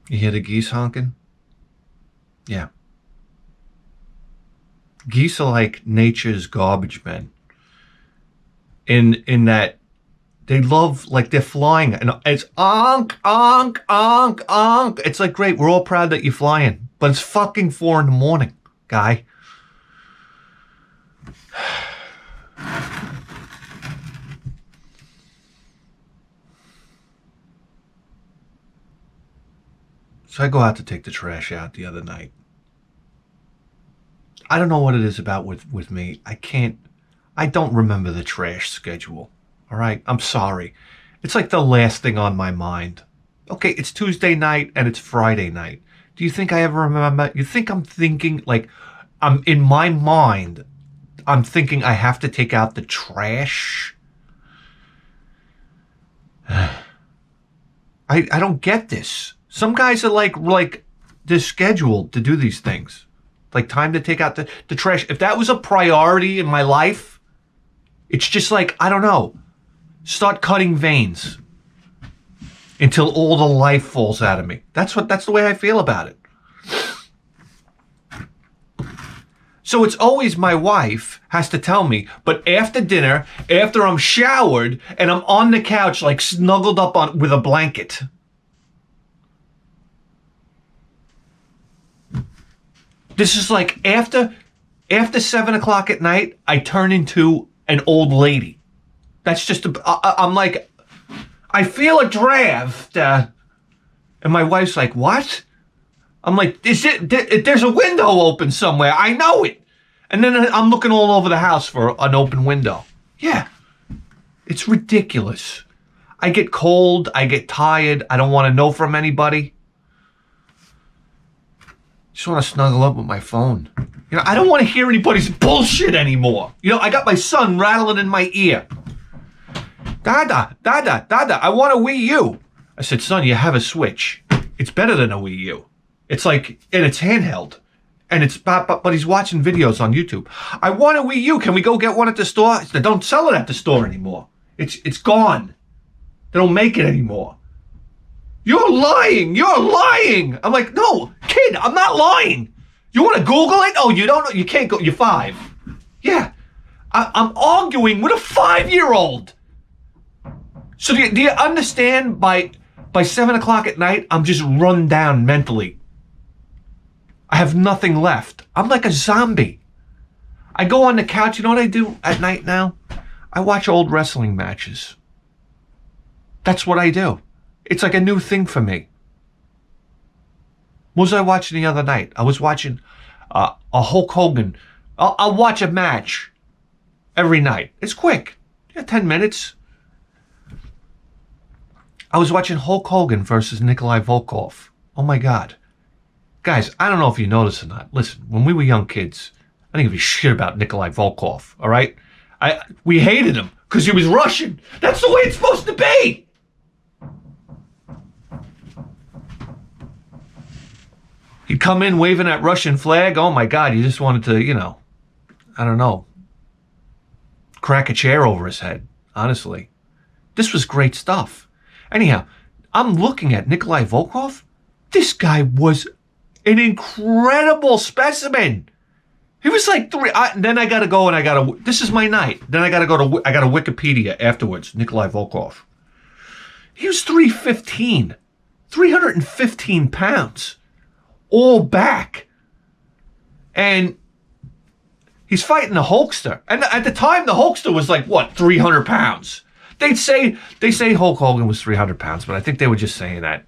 You hear the geese honking? Yeah. Geese are like nature's garbage men. In that they love, like, they're flying and it's onk, onk, onk, onk. It's like, great, we're all proud that you're flying, but it's fucking 4 a.m, guy. So I go out to take the trash out the other night. I don't know what it is about with me. I don't remember the trash schedule. All right? I'm sorry. It's like the last thing on my mind. Okay, it's Tuesday night and it's Friday night. Do you think I ever remember? You think I'm thinking, like, I'm in my mind, I'm thinking I have to take out the trash? I don't get this. Some guys are like they're scheduled to do these things. Like, time to take out the trash. If that was a priority in my life, it's just like, I don't know, start cutting veins until all the life falls out of me. That's the way I feel about it. So it's always my wife has to tell me, but after dinner, after I'm showered and I'm on the couch, like, snuggled up on with a blanket. This is like after 7 o'clock at night, I turn into an old lady. That's just, I'm like, I feel a draft. And my wife's like, what? I'm like, there's a window open somewhere. I know it. And then I'm looking all over the house for an open window. Yeah. It's ridiculous. I get cold. I get tired. I don't want to know from anybody. Just want to snuggle up with my phone. You know, I don't want to hear anybody's bullshit anymore. You know, I got my son rattling in my ear. Dada, I want a Wii U. I said, son, you have a Switch. It's better than a Wii U. It's like, and it's handheld. And it's, but he's watching videos on YouTube. I want a Wii U. Can we go get one at the store? They don't sell it at the store anymore. It's gone. They don't make it anymore. You're lying. You're lying. I'm like, no, kid, I'm not lying. You want to Google it? Oh, you don't know? You can't go. You're 5. Yeah. I'm arguing with a 5-year-old. So do you understand? By 7 o'clock at night, I'm just run down mentally. I have nothing left. I'm like a zombie. I go on the couch. You know what I do at night now? I watch old wrestling matches. That's what I do. It's like a new thing for me. What was I watching the other night? I was watching a Hulk Hogan. I'll watch a match every night. It's quick. 10 minutes. I was watching Hulk Hogan versus Nikolai Volkov. Oh my God. Guys, I don't know if you know this or not. Listen, when we were young kids, I didn't give a shit about Nikolai Volkov, all right? We hated him because he was Russian. That's the way it's supposed to be. He'd come in waving that Russian flag. Oh my God, you just wanted to, you know, I don't know, crack a chair over his head, honestly. This was great stuff. Anyhow, I'm looking at Nikolai Volkov. This guy was an incredible specimen. He was like 3. Then I got to go and this is my night. Then I got to Wikipedia afterwards, Nikolai Volkov. He was 315 pounds. All back. And he's fighting a Hulkster. And at the time, the Hulkster was like, what, 300 pounds? They say Hulk Hogan was 300 pounds, but I think they were just saying that.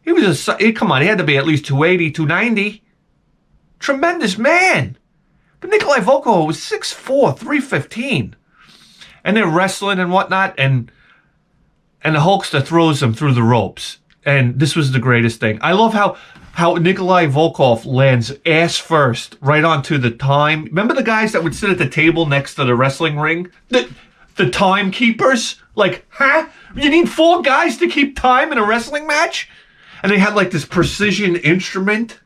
He was come on, he had to be at least 280, 290. Tremendous man. But Nikolai Volkov was 6'4", 315. And they're wrestling and whatnot, and the Hulkster throws him through the ropes. And this was the greatest thing. I love how Nikolai Volkov lands ass first right onto the time. Remember the guys that would sit at the table next to the wrestling ring? The timekeepers? Like, huh? You need 4 guys to keep time in a wrestling match? And they had like this precision instrument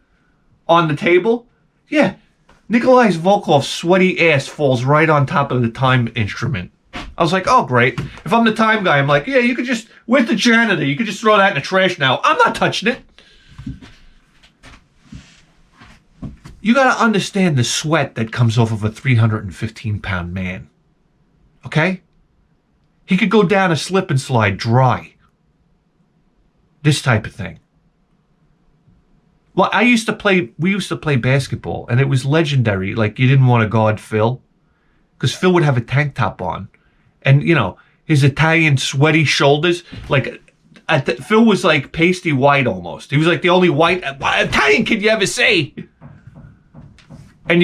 on the table? Yeah. Nikolai Volkov's sweaty ass falls right on top of the time instrument. I was like, oh, great. If I'm the time guy, I'm like, yeah, you could just, with the janitor, you could just throw that in the trash now. I'm not touching it. You got to understand the sweat that comes off of a 315-pound man. Okay? He could go down a slip and slide dry. This type of thing. Well, we used to play basketball, and it was legendary. Like, you didn't want to guard Phil, because Phil would have a tank top on. And, his Italian sweaty shoulders, like, Phil was like pasty white almost. He was like the only white Italian kid you ever see. And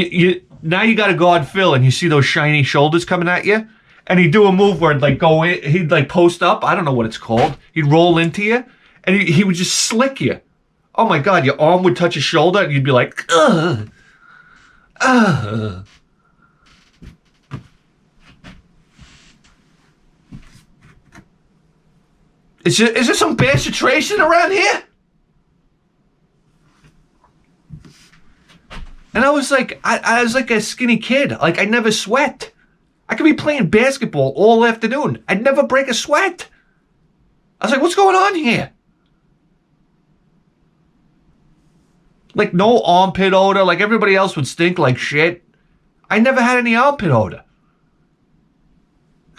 now you got to guard Phil, and you see those shiny shoulders coming at you, and he'd do a move where it'd go in, he'd post up. I don't know what it's called. He'd roll into you, and he would just slick you. Oh my God, your arm would touch his shoulder, and you'd be like, ugh, ugh. Is there some bad situation around here? And I was like, I was like a skinny kid. Like, I never sweat. I could be playing basketball all afternoon. I'd never break a sweat. I was like, what's going on here? Like, no armpit odor. Like, everybody else would stink like shit. I never had any armpit odor.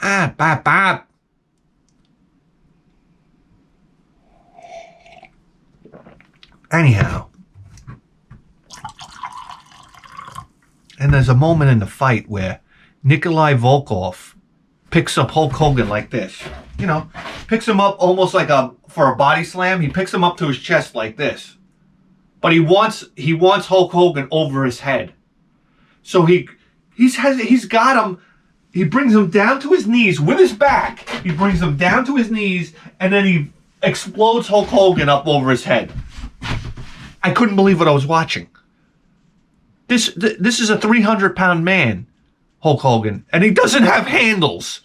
Bop. Anyhow. And there's a moment in the fight where Nikolai Volkov picks up Hulk Hogan like this. Picks him up almost like for a body slam. He picks him up to his chest like this. But he wants Hulk Hogan over his head. So he's got him. He brings him down to his knees with his back. He brings him down to his knees, and then he explodes Hulk Hogan up over his head. I couldn't believe what I was watching. This is a 300-pound man, Hulk Hogan, and he doesn't have handles.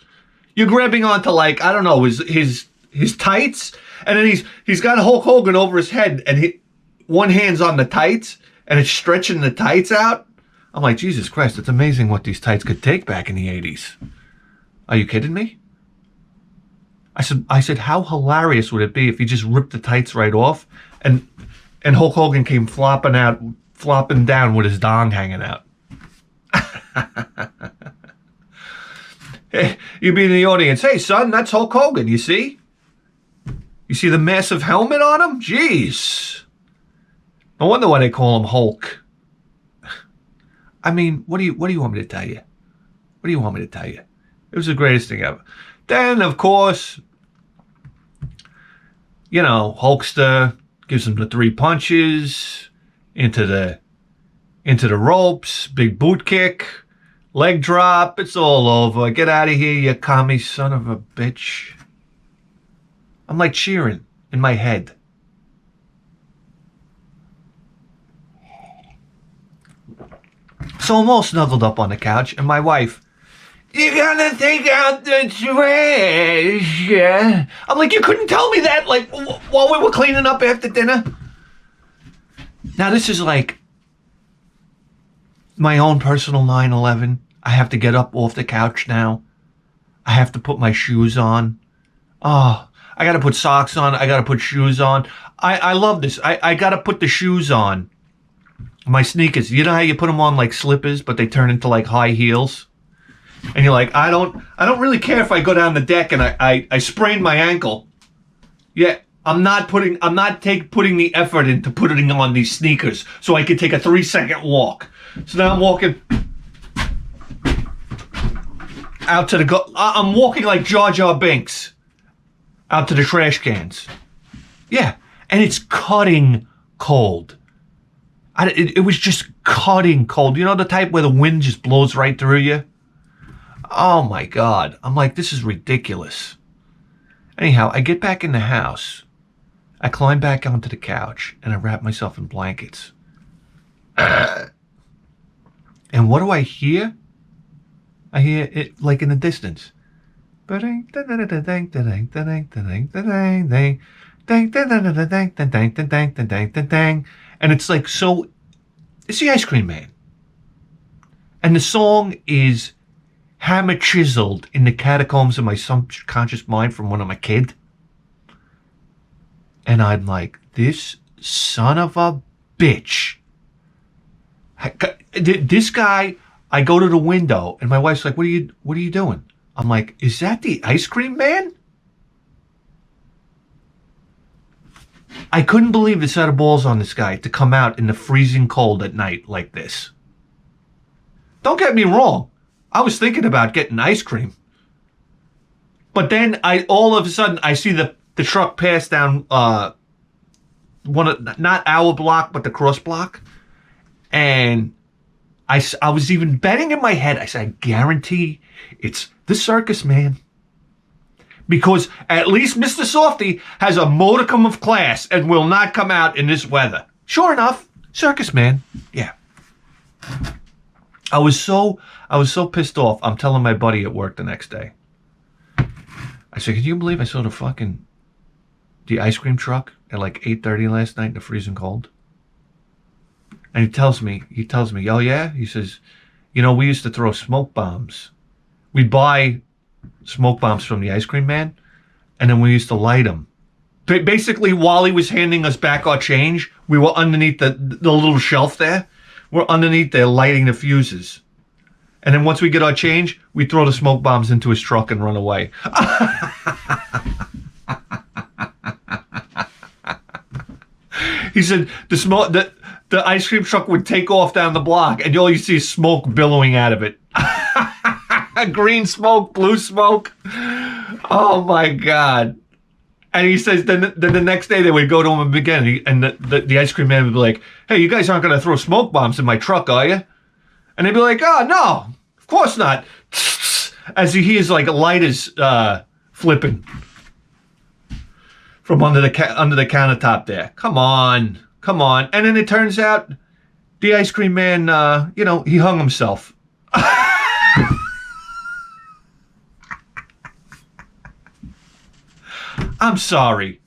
You're grabbing onto, like, I don't know, his tights, and then he's got Hulk Hogan over his head, and one hand's on the tights, and it's stretching the tights out. I'm like, Jesus Christ, it's amazing what these tights could take back in the 80s. Are you kidding me? I said, how hilarious would it be if he just ripped the tights right off, and Hulk Hogan came flopping down with his dong hanging out. Hey, you'd be in the audience. Hey, son, that's Hulk Hogan. You see? You see the massive helmet on him? Jeez. No wonder why they call him Hulk. I mean, what do you want me to tell you? What do you want me to tell you? It was the greatest thing ever. Then, of course, Hulkster gives him the 3 punches into the ropes, big boot kick, leg drop. It's all over. Get out of here, you commie son of a bitch. I'm like cheering in my head. So I'm all snuggled up on the couch, and my wife, you gotta take out the trash. I'm like, you couldn't tell me that, like, while we were cleaning up after dinner? Now, this is like my own personal 9/11. I have to get up off the couch now. I have to put my shoes on. Oh, I gotta put socks on. I gotta put shoes on. I love this. I gotta put the shoes on. My sneakers. You know how you put them on like slippers, but they turn into like high heels? And you're like, I don't really care if I go down the deck and I sprain my ankle. Yeah, I'm not putting the effort into putting on these sneakers so I can take a 3-second walk. So now I'm walking out to I'm walking like Jar Jar Binks out to the trash cans. Yeah, and it's cutting cold. It was just cutting cold. You know, the type where the wind just blows right through you? Oh my God. I'm like, this is ridiculous. Anyhow, I get back in the house. I climb back onto the couch and I wrap myself in blankets. And what do I hear? I hear it like in the distance. And it's like, so it's the Ice Cream Man. And the song is hammer chiseled in the catacombs of my subconscious mind from when I'm a kid. And I'm like, this son of a bitch This guy, I go to the window and my wife's like, what are you doing? I'm like, is that the ice cream man? I couldn't believe the set of balls on this guy to come out in the freezing cold at night like this. Don't get me wrong. I was thinking about getting ice cream. But then all of a sudden I see the truck pass down not our block, but the cross block. And I was even betting in my head. I said, I guarantee it's the circus man. Because at least Mr. Softy has a modicum of class and will not come out in this weather. Sure enough, circus man. Yeah. I was so pissed off. I'm telling my buddy at work the next day. I said, can you believe I saw the ice cream truck at like 8:30 last night in the freezing cold? And he tells me, oh yeah? He says, we used to throw smoke bombs. We'd buy smoke bombs from the ice cream man, and then we used to light them. Basically, while he was handing us back our change, we were underneath the little shelf there. We're underneath there lighting the fuses. And then once we get our change, we throw the smoke bombs into his truck and run away. He said the ice cream truck would take off down the block, and all you see is smoke billowing out of it. Green smoke, blue smoke. Oh my God. And he says then the next day they would go to him again, and the ice cream man would be like, hey, you guys aren't going to throw smoke bombs in my truck, are you? And they'd be like, oh, no, of course not. As he hears like lighters flipping from under the countertop there. Come on. And then it turns out the ice cream man, he hung himself. I'm sorry.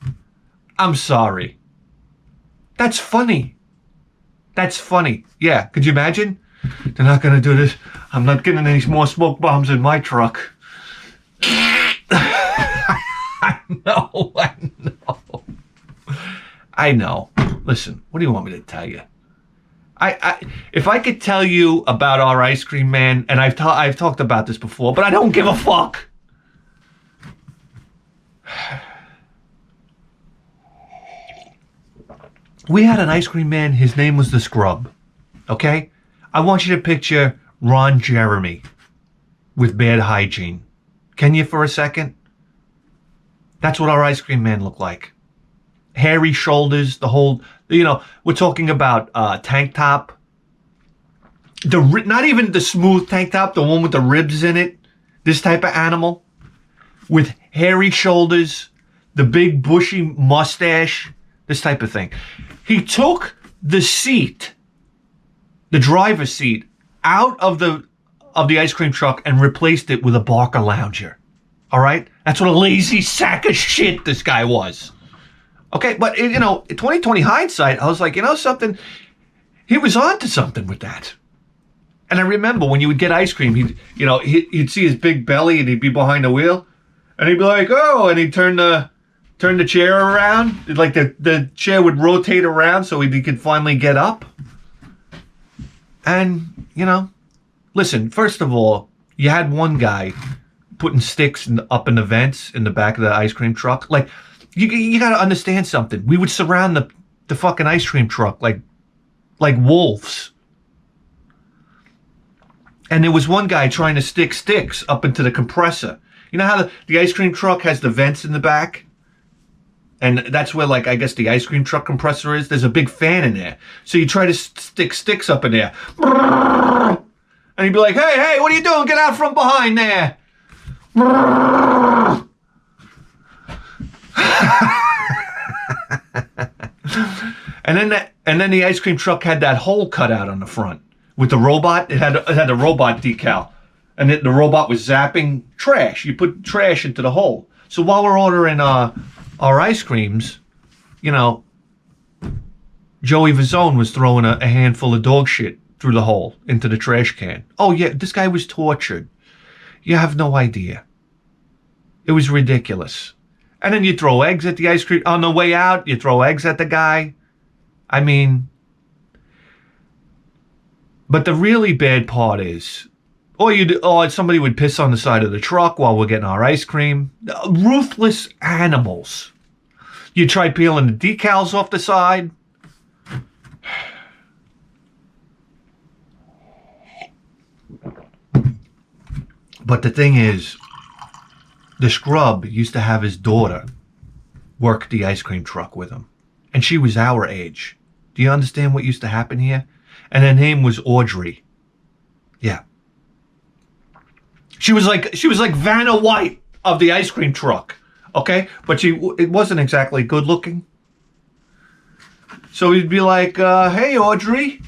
That's funny. Yeah, could you imagine? They're not going to do this. I'm not getting any more smoke bombs in my truck. I know. Listen, what do you want me to tell you? If I could tell you about our ice cream man, and I've talked about this before, but I don't give a fuck. We had an ice cream man. His name was the Scrub. Okay? I want you to picture Ron Jeremy with bad hygiene. Can you for a second? That's what our ice cream man looked like. Hairy shoulders, the whole, we're talking about tank top. Not even the smooth tank top, the one with the ribs in it. This type of animal with hairy shoulders, the big bushy mustache, this type of thing. He took the seat, the driver's seat, out of the ice cream truck and replaced it with a Barker Lounger. All right? That's what a lazy sack of shit this guy was. Okay, but in 2020 hindsight, I was like, something, he was onto something with that. And I remember when you would get ice cream, he'd see his big belly and he'd be behind the wheel, and he'd be like, oh, and he'd turn the chair around, like the chair would rotate around so he could finally get up. And, listen, first of all, you had one guy putting sticks up in the vents in the back of the ice cream truck. Like, you got to understand something. We would surround the fucking ice cream truck like wolves. And there was one guy trying to stick sticks up into the compressor. You know how the ice cream truck has the vents in the back? And that's where, I guess the ice cream truck compressor is. There's a big fan in there. So you try to stick sticks up in there. And he'd be like, hey, what are you doing? Get out from behind there. And then the ice cream truck had that hole cut out on the front with the robot. It had a robot decal. And the robot was zapping trash. You put trash into the hole. So while we're ordering our ice creams, Joey Vazone was throwing a handful of dog shit through the hole into the trash can. Oh yeah, this guy was tortured. You have no idea. It was ridiculous. And then you throw eggs at the ice cream. On the way out, you throw eggs at the guy. I mean, But the really bad part is, or somebody would piss on the side of the truck while we're getting our ice cream. Ruthless animals. You try peeling the decals off the side. But the thing is, the scrub used to have his daughter work the ice cream truck with him. And she was our age. Do you understand what used to happen here? And her name was Audrey. Yeah. She was like Vanna White of the ice cream truck. Okay? But it wasn't exactly good looking. So he'd be like, hey, Audrey,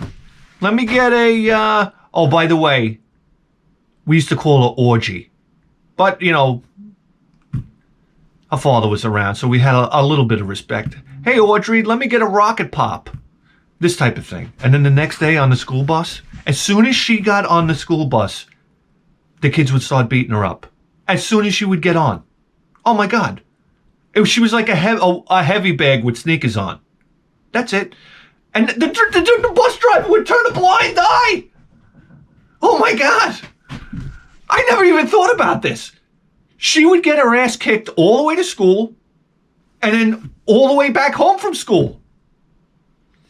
let me get a, oh, by the way, we used to call her Orgy. But, you know, her father was around, so we had a little bit of respect. Hey, Audrey, let me get a rocket pop. This type of thing. And then the next day on the school bus, as soon as she got on the school bus, the kids would start beating her up. As soon as she would get on. Oh, my God. She was like a heavy bag with sneakers on. That's it. And the bus driver would turn a blind eye. Oh, my God. I never even thought about this. She would get her ass kicked all the way to school and then all the way back home from school.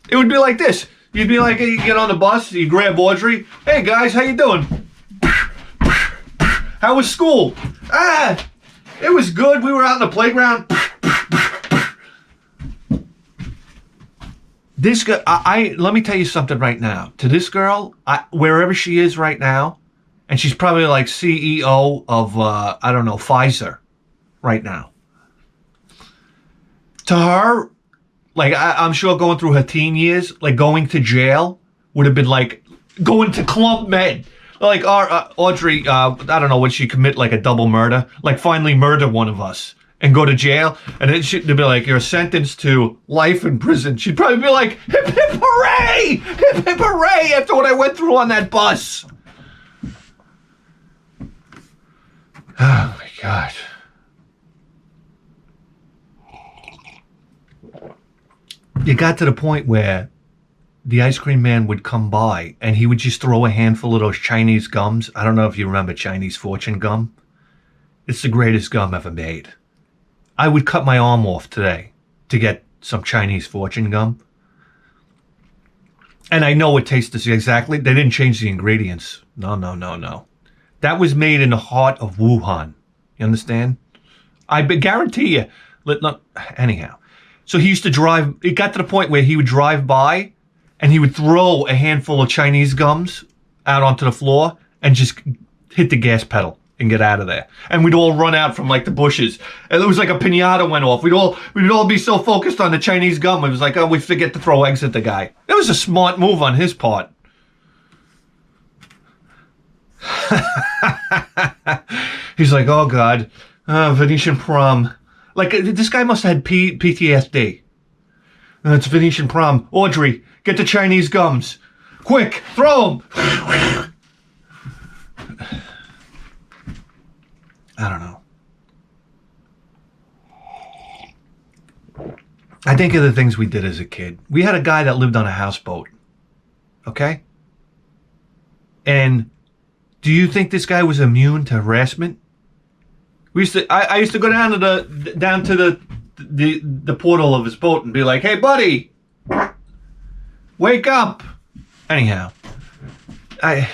It would be like this. You'd be like, hey, you get on the bus, you grab Audrey. Hey, guys, how you doing? How was school? It was good. We were out in the playground. This girl, let me tell you something right now. To this girl, wherever she is right now, and she's probably like CEO of, I don't know, Pfizer right now. To her, like, I'm sure going through her teen years, like going to jail would have been like going to Club Med. Like, Audrey, I don't know, would she commit like a double murder? Like finally murder one of us and go to jail? And then she'd be like, you're sentenced to life in prison. She'd probably be like, hip hip hooray! Hip hip hooray! After what I went through on that bus. Oh my God. It got to the point where the ice cream man would come by and he would just throw a handful of those Chinese gums. I don't know if you remember Chinese fortune gum. It's the greatest gum ever made. I would cut my arm off today to get some Chinese fortune gum. And I know it tastes exactly. They didn't change the ingredients. No. That was made in the heart of Wuhan. You understand? I guarantee you. Anyhow. So he used to drive. It got to the point where he would drive by and he would throw a handful of Chinese gums out onto the floor and just hit the gas pedal and get out of there. And we'd all run out from like the bushes. And it was like a piñata went off. We'd all be so focused on the Chinese gum. It was like, oh, we forget to throw eggs at the guy. That was a smart move on his part. He's like, oh God, Venetian prom. Like, this guy must have had PTSD. It's Venetian prom. Audrey, get the Chinese gums. Quick, throw them. I don't know. I think of the things we did as a kid. We had a guy that lived on a houseboat. Okay? And do you think this guy was immune to harassment? I used to go down to the portal of his boat and be like, "Hey, buddy, wake up!" Anyhow, I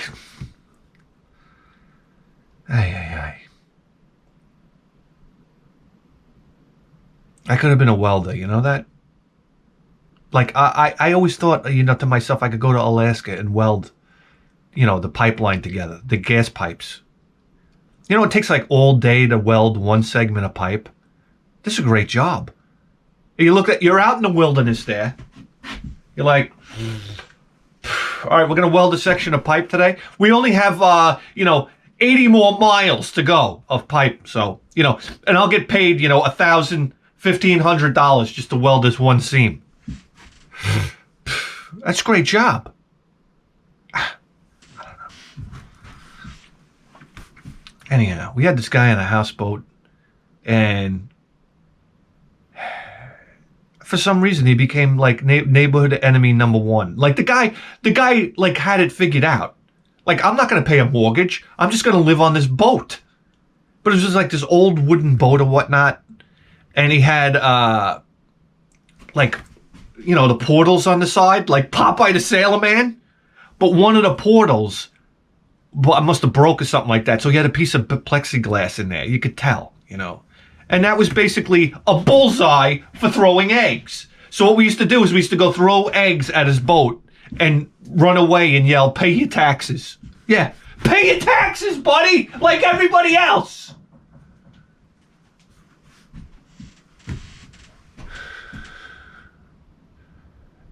could have been a welder. You know that? Like I always thought, you know, to myself, I could go to Alaska and weld, you know, the pipeline together, the gas pipes. You know, it takes like all day to weld one segment of pipe. This is a great job. You're out in the wilderness there. You're like, all right, we're going to weld a section of pipe today. We only have, 80 more miles to go of pipe. So, you know, and I'll get paid, you know, $1,000, $1,500 just to weld this one seam. That's a great job. Anyhow, we had this guy on a houseboat, and for some reason, he became like neighborhood enemy number one. Like the guy like had it figured out. Like, I'm not going to pay a mortgage. I'm just going to live on this boat. But it was just like this old wooden boat or whatnot. And he had, like, you know, the portals on the side, like Popeye the Sailor Man. But one of the portals must have broke or something like that. So he had a piece of plexiglass in there. You could tell, you know. And that was basically a bullseye for throwing eggs. So what we used to do is we used to go throw eggs at his boat and run away and yell, "Pay your taxes." Yeah, pay your taxes, buddy, like everybody else.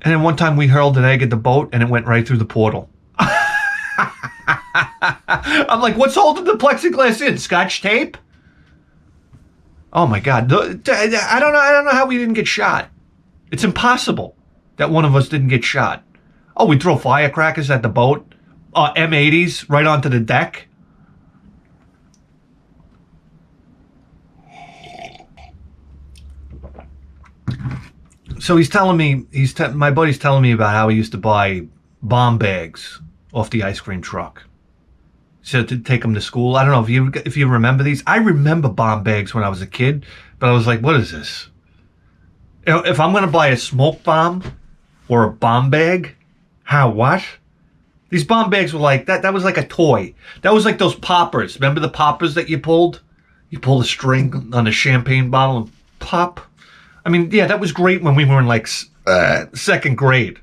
And then one time we hurled an egg at the boat and it went right through the portal. I'm like, what's holding the plexiglass in? Scotch tape? Oh my God. I don't know how we didn't get shot. It's impossible that one of us didn't get shot. Oh, we throw firecrackers at the boat. M80s right onto the deck. So he's telling me, my buddy's telling me about how he used to buy bomb bags off the ice cream truck. So to take them to school. I don't know if you remember these. I remember bomb bags when I was a kid, but I was like, what is this? If I'm going to buy a smoke bomb or a bomb bag, what? These bomb bags were like, that was like a toy. That was like those poppers. Remember the poppers that you pulled? You pull the string on a champagne bottle and pop. I mean, yeah, that was great when we were in like second grade.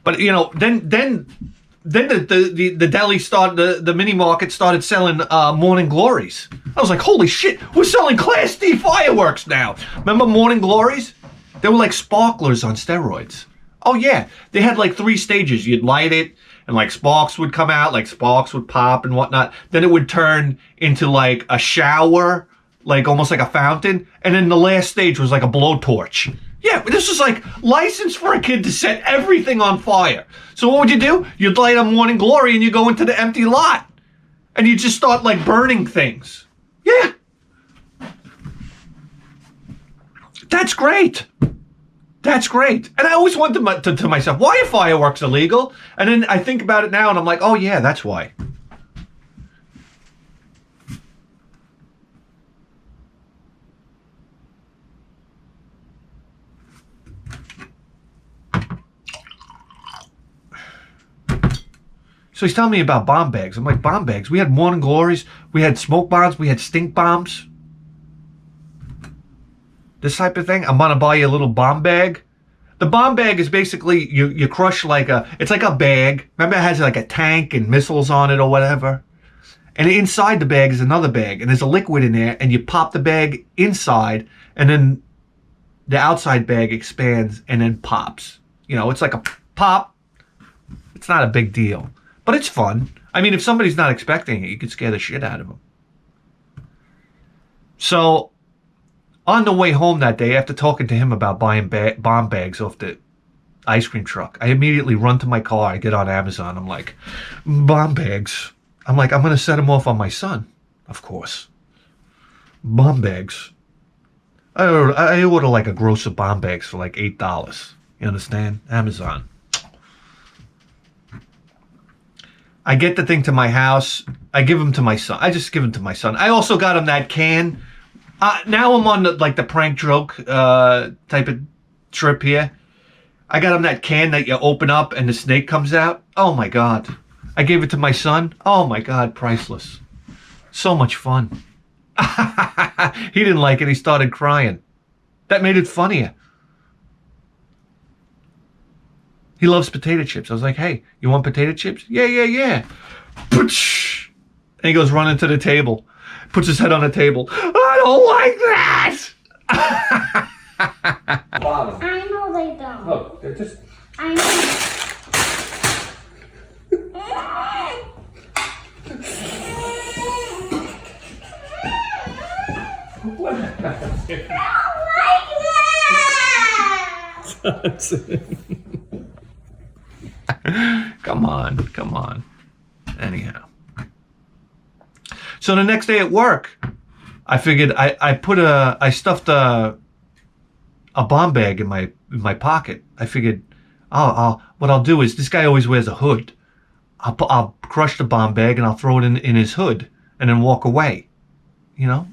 But you know, then the deli started, the mini market started selling Morning Glories. I was like, holy shit, we're selling Class D fireworks now. Remember Morning Glories? They were like sparklers on steroids. Oh yeah, they had like 3 stages. You'd light it, and like sparks would come out, like sparks would pop and whatnot. Then it would turn into like a shower, like almost like a fountain. And then the last stage was like a blowtorch. Yeah, this was like license for a kid to set everything on fire. So what would you do? You'd light a Morning Glory and you go into the empty lot. And you just start like burning things. Yeah. That's great. That's great. And I always wondered to myself, why are fireworks illegal? And then I think about it now and I'm like, oh yeah, that's why. So he's telling me about bomb bags. I'm like, bomb bags? We had Morning Glories, we had smoke bombs, we had stink bombs. This type of thing. I'm gonna buy you a little bomb bag. The bomb bag is basically, you crush like it's like a bag. Remember it has like a tank and missiles on it or whatever? And inside the bag is another bag, and there's a liquid in there, and you pop the bag inside, and then the outside bag expands and then pops. You know, it's like a pop. It's not a big deal. But it's fun. I mean, if somebody's not expecting it, you could scare the shit out of them. So, on the way home that day, after talking to him about buying bomb bags off the ice cream truck, I immediately run to my car. I get on Amazon. I'm like, bomb bags. I'm like, I'm going to set them off on my son. Of course. Bomb bags. I order like a gross of bomb bags for like $8. You understand? Amazon. I get the thing to my house. I give them to my son. I just give them to my son. I also got him that can. Now I'm on the prank joke type of trip here. I got him that can that you open up and the snake comes out. Oh my God. I gave it to my son. Oh my God, priceless. So much fun. He didn't like it. He started crying. That made it funnier. He loves potato chips. I was like, hey, you want potato chips? Yeah. And he goes running to the table. Puts his head on the table. I don't like that! I know they don't. Oh, they're just... I know. What? I don't like that! Come on. Anyhow. So the next day at work, I figured I stuffed a a bomb bag in my pocket. I figured, what I'll do is, this guy always wears a hood. I'll crush the bomb bag and I'll throw it in his hood and then walk away. You know,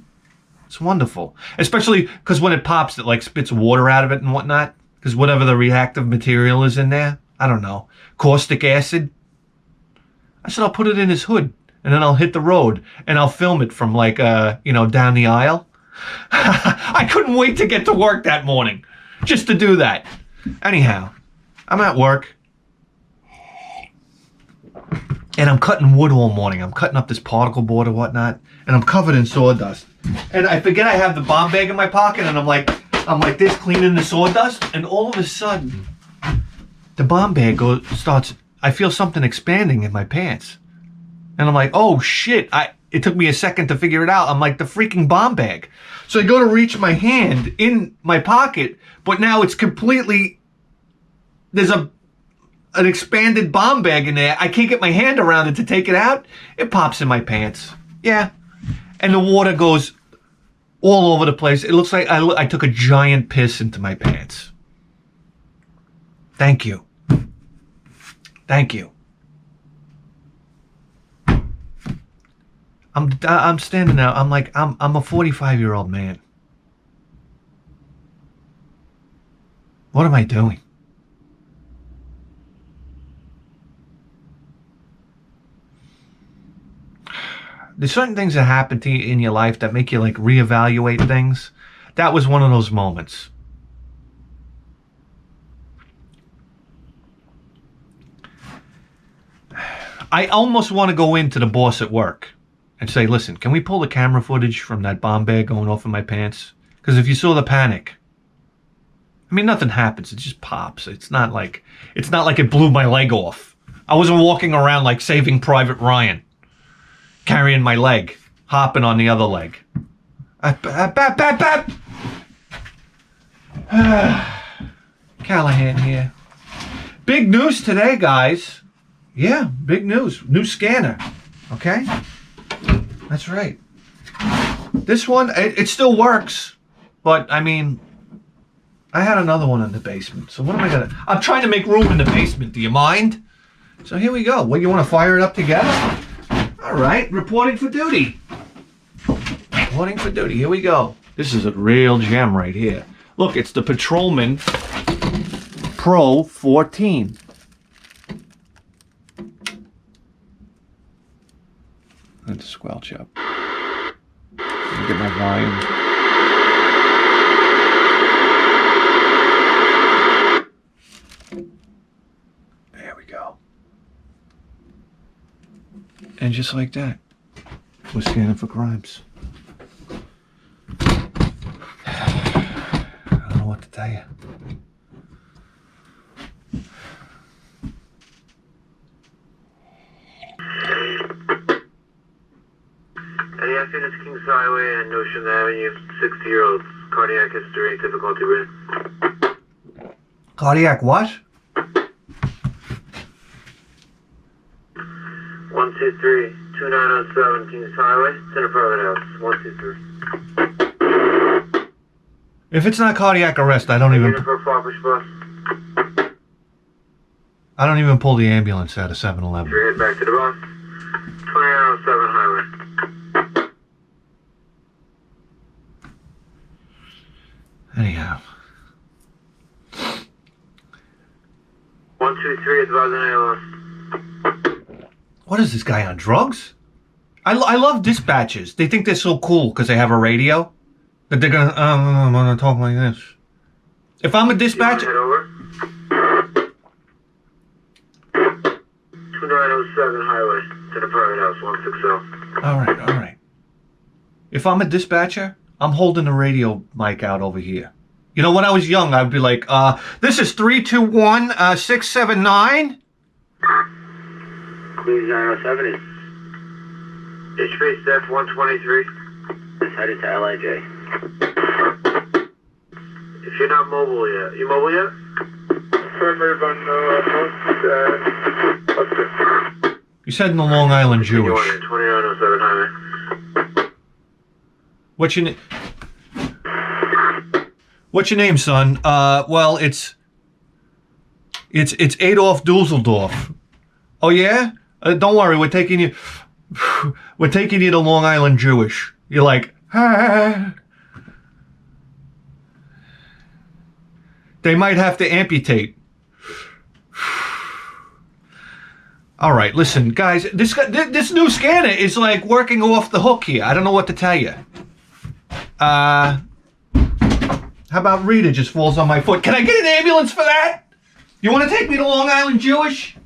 it's wonderful. Especially because when it pops, it like spits water out of it and whatnot. Because whatever the reactive material is in there, I don't know, caustic acid. I said I'll put it in his hood and then I'll hit the road and I'll film it from like down the aisle. I couldn't wait to get to work that morning just to do that. Anyhow, I'm at work and I'm cutting wood all morning. I'm cutting up this particle board or whatnot, and I'm covered in sawdust. And I forget I have the bomb bag in my pocket, and I'm like this, cleaning the sawdust, and all of a sudden, the bomb bag starts. I feel something expanding in my pants, and I'm like, oh shit! It took me a second to figure it out. I'm like, the freaking bomb bag. So I go to reach my hand in my pocket, but now it's completely. There's an expanded bomb bag in there. I can't get my hand around it to take it out. It pops in my pants. Yeah. And the water goes all over the place. It looks like I took a giant piss into my pants. Thank you. Thank you. I'm standing there. I'm like, I'm a 45-year-old man. What am I doing? There's certain things that happen to you in your life that make you like reevaluate things. That was one of those moments. I almost want to go into the boss at work and say, listen, can we pull the camera footage from that bomb bag going off in my pants? Because if you saw the panic, I mean, nothing happens. It just pops. It's not like it blew my leg off. I wasn't walking around like Saving Private Ryan, carrying my leg, hopping on the other leg. Callahan here. Big news today, guys. Yeah, big news. New scanner. Okay? That's right. This one, it still works. But, I mean, I had another one in the basement. So what am I going to... I'm trying to make room in the basement. Do you mind? So here we go. Well, you want to fire it up together? All right. Reporting for duty. Reporting for duty. Here we go. This is a real gem right here. Look, it's the Patrolman Pro 14. Let's squelch up. Let me get my volume. There we go. And just like that, we're scanning for crimes. I don't know what to tell you. Any accidents, Kings Highway and Notion Avenue, 60-year-old, cardiac history, difficulty breathing. Cardiac what? 123, 2907 Kings Highway, Center Private House, 123. If it's not cardiac arrest, I don't even pull the ambulance out of 7-Eleven. Head back to the bus. 2907 Highway. Anyhow. 123 advising ALS. What is this guy on drugs? I love dispatchers. They think they're so cool because they have a radio. That they're gonna, I'm gonna talk like this. If I'm a dispatcher... Head over. 2907 Highway, Center Private House, 160. All right. If I'm a dispatcher, I'm holding the radio mic out over here. You know, when I was young, I'd be like, this is 321-679. Queens 907 is HP Steph 123. It's headed to LIJ. If you're not mobile yet, you mobile yet? You said in the Long Island Jewish. 2907 Highway. What's your name? What's your name, son? Well, it's Adolf Dusseldorf. Oh yeah? Don't worry, we're taking you to Long Island Jewish. You're like, ah. They might have to amputate. All right, listen, guys. This new scanner is like working off the hook here. I don't know what to tell you. How about Rita just falls on my foot? Can I get an ambulance for that? You want to take me to Long Island Jewish?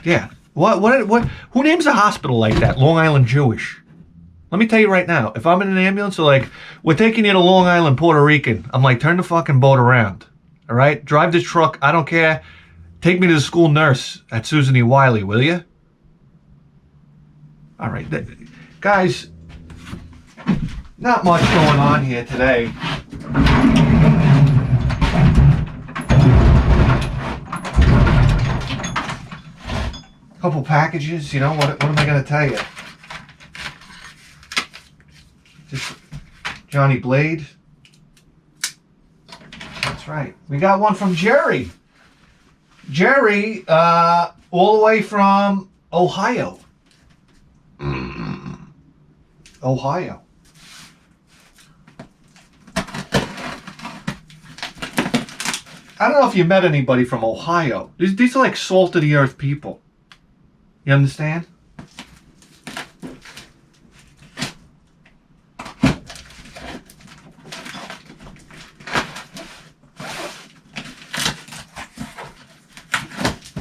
Yeah. What? Who names a hospital like that? Long Island Jewish. Let me tell you right now, if I'm in an ambulance, they're like, we're taking you to Long Island, Puerto Rican. I'm like, turn the fucking boat around. All right? Drive this truck. I don't care. Take me to the school nurse at Susan E. Wiley, will you? All right. Guys, not much going on here today. Couple packages, you know, what am I going to tell you? Just Johnny Blade. That's right. We got one from Jerry. Jerry, all the way from Ohio. Ohio. I don't know if you met anybody from Ohio. These are like salt of the earth people. You understand?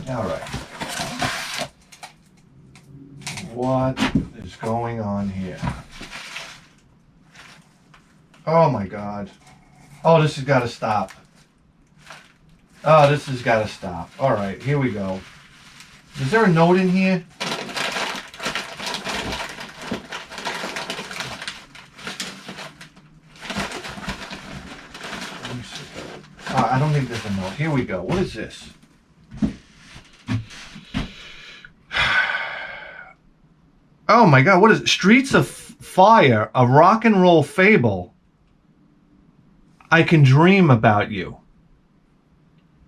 All right. What is going on here? Oh my God. Oh, this has got to stop. Oh, this has got to stop. All right, here we go. Is there a note in here? Let me see. I don't think there's a note. Here we go. What is this? Oh my God, what is it? Streets of Fire, a rock and roll fable. I Can Dream About You.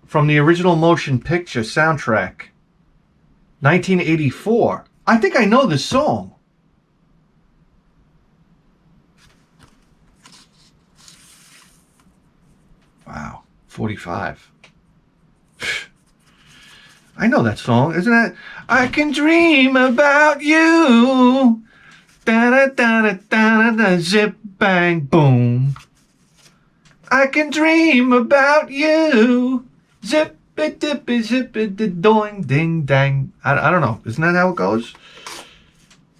From the original motion picture soundtrack. 1984. I think I know this song. Wow, 45. I know that song, isn't it? I can dream about you. Da da da da da da, zip bang boom. I can dream about you. Zip it, dip it, zip it, doing, ding, dang. I don't know. Isn't that how it goes?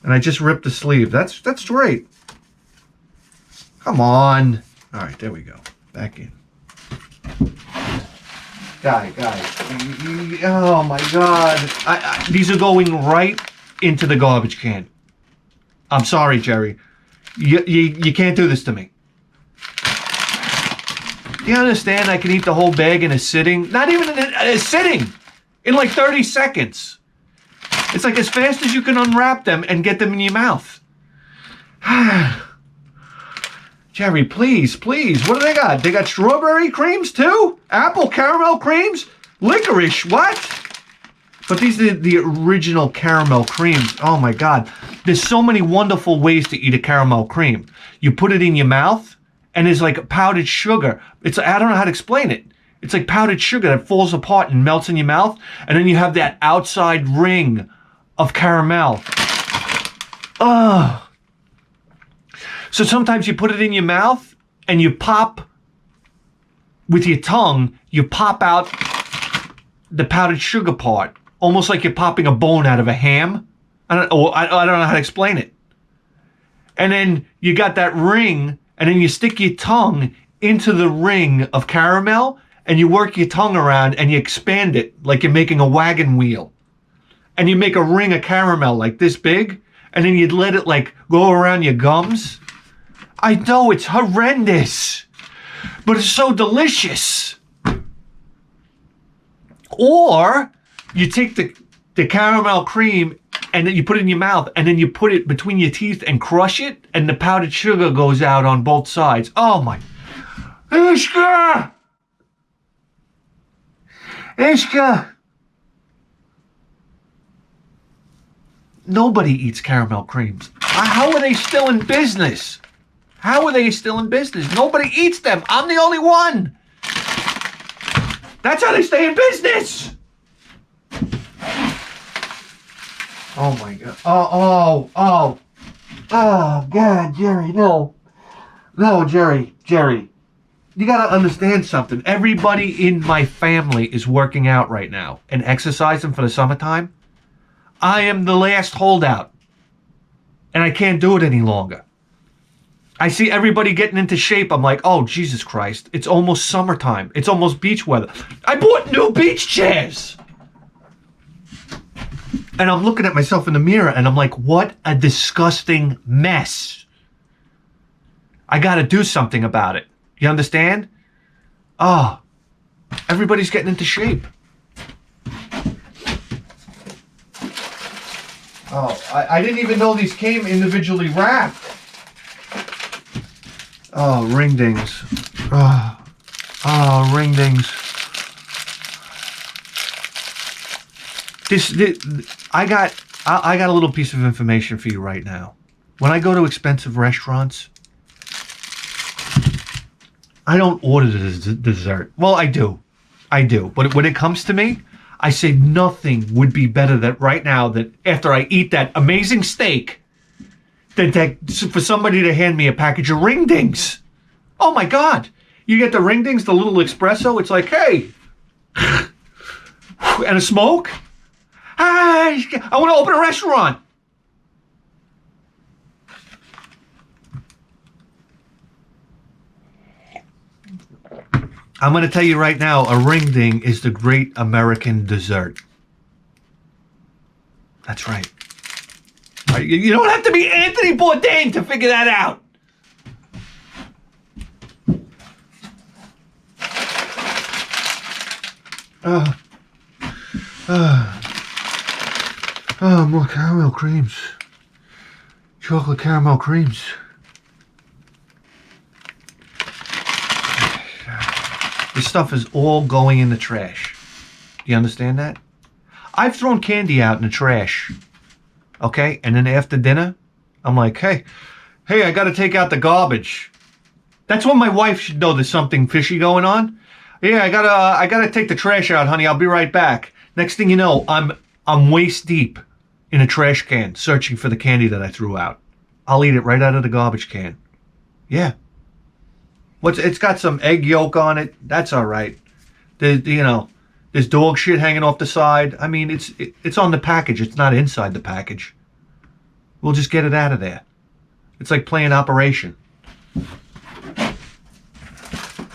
And I just ripped the sleeve. That's great. Come on. All right, there we go. Back in. Guys. Oh my God. These are going right into the garbage can. I'm sorry, Jerry. You can't do this to me. Do you understand I can eat the whole bag in a sitting? Not even in a sitting! In like 30 seconds. It's like as fast as you can unwrap them and get them in your mouth. Jerry, please. What do they got? They got strawberry creams too? Apple caramel creams? Licorice, what? But these are the original caramel creams. Oh my God. There's so many wonderful ways to eat a caramel cream. You put it in your mouth, and there's like powdered sugar. I don't know how to explain it. It's like powdered sugar that falls apart and melts in your mouth. And then you have that outside ring of caramel. Ugh. So sometimes you put it in your mouth and you pop with your tongue, you pop out the powdered sugar part. Almost like you're popping a bone out of a ham. I don't know how to explain it. And then you got that ring, and then you stick your tongue into the ring of caramel, and you work your tongue around, and you expand it like you're making a wagon wheel. And you make a ring of caramel like this big, and then you'd let it like go around your gums. I know it's horrendous, but it's so delicious. Or you take the caramel cream and then you put it in your mouth, and then you put it between your teeth and crush it, and the powdered sugar goes out on both sides. Oh my. Ishka! Ishka! Nobody eats caramel creams. How are they still in business? How are they still in business? Nobody eats them. I'm the only one. That's how they stay in business. Oh my God. Oh God, Jerry, no. No, Jerry. You gotta understand something. Everybody in my family is working out right now and exercising for the summertime. I am the last holdout, and I can't do it any longer. I see everybody getting into shape. I'm like, oh, Jesus Christ. It's almost summertime. It's almost beach weather. I bought new beach chairs. And I'm looking at myself in the mirror, and I'm like, what a disgusting mess. I got to do something about it. You understand? Oh, everybody's getting into shape. Oh, I didn't even know these came individually wrapped. Oh, ring dings. Oh, ring dings. I got a little piece of information for you right now. When I go to expensive restaurants, I don't order the dessert. Well, I do. But when it comes to me, I say nothing would be better that right now that after I eat that amazing steak, than for somebody to hand me a package of ring dings. Oh my God. You get the ring dings, the little espresso. It's like, hey, and a smoke. I want to open a restaurant. I'm going to tell you right now, a ring ding is the great American dessert. That's right. You don't have to be Anthony Bourdain to figure that out. More caramel creams. Chocolate caramel creams. This stuff is all going in the trash. You understand that? I've thrown candy out in the trash. Okay? And then after dinner, I'm like, hey, I got to take out the garbage. That's when my wife should know there's something fishy going on. Yeah, I gotta take the trash out, honey. I'll be right back. Next thing you know, I'm waist deep in a trash can searching for the candy that I threw out. I'll eat it right out of the garbage can. Yeah. It's got some egg yolk on it. That's all right. There's dog shit hanging off the side. I mean, it's on the package. It's not inside the package. We'll just get it out of there. It's like playing Operation. Oh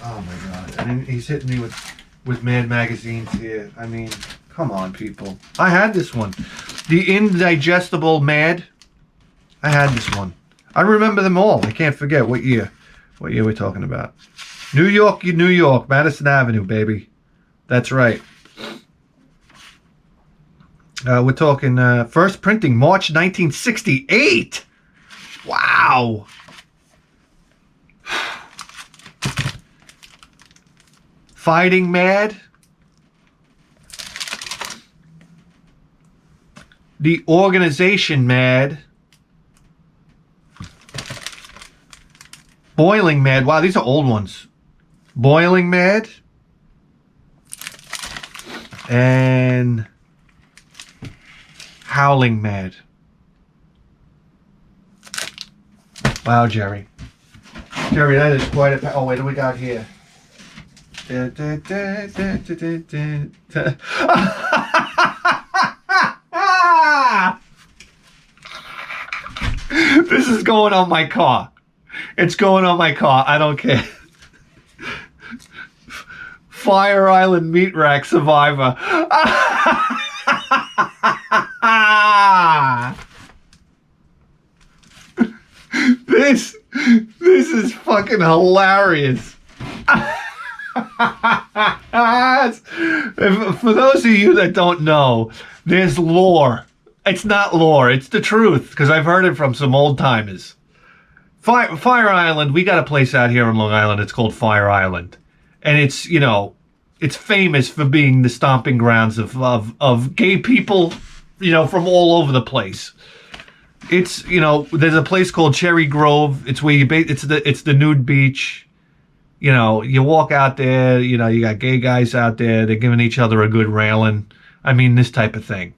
my God! And he's hitting me with Mad magazines here. I mean, come on, people. I had this one, the indigestible Mad. I had this one. I remember them all. I can't forget what year. What year we're talking about? New York, Madison Avenue, baby. That's right. We're talking first printing, March 1968. Wow. Fighting Mad. The Organization Mad. Boiling Mad. Wow, these are old ones. Boiling Mad. And Howling Mad. Wow, Jerry. Jerry, that is quite a... Oh, wait, what do we got here? This is going on my car. It's going on my car. I don't care. Fire Island Meat Rack Survivor. This is fucking hilarious. For those of you that don't know, there's lore It's not lore. It's the truth, because I've heard it from some old timers. Fire Island, we got a place out here on Long Island. It's called Fire Island. And it's, you know, it's famous for being the stomping grounds of gay people, you know, from all over the place. It's, you know, there's a place called Cherry Grove. It's where it's the nude beach. You know, you walk out there, you know, you got gay guys out there. They're giving each other a good railing. I mean, this type of thing.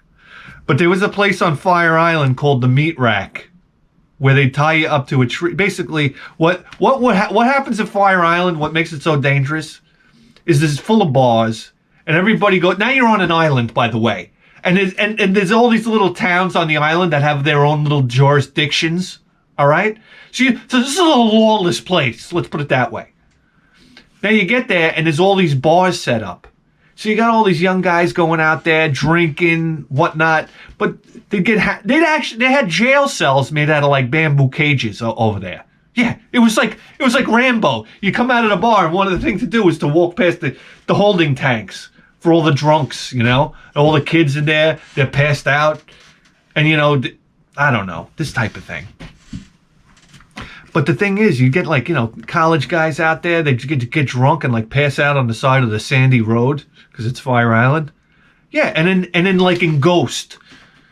But there was a place on Fire Island called the Meat Rack, where they tie you up to a tree. Basically, what happens at Fire Island, what makes it so dangerous, is this is full of bars, and everybody go. Now you're on an island, by the way, and there's all these little towns on the island that have their own little jurisdictions. All right, so this is a lawless place. Let's put it that way. Now you get there, and there's all these bars set up. So you got all these young guys going out there drinking, whatnot, but they had jail cells made out of like bamboo cages over there. Yeah, it was like Rambo. You come out of the bar, and one of the things to do is to walk past the holding tanks for all the drunks, you know, all the kids in there. They're passed out, and you know, I don't know, this type of thing. But the thing is, you get like, you know, college guys out there. They get drunk and like pass out on the side of the sandy road because it's Fire Island. Yeah, and then like in Ghost,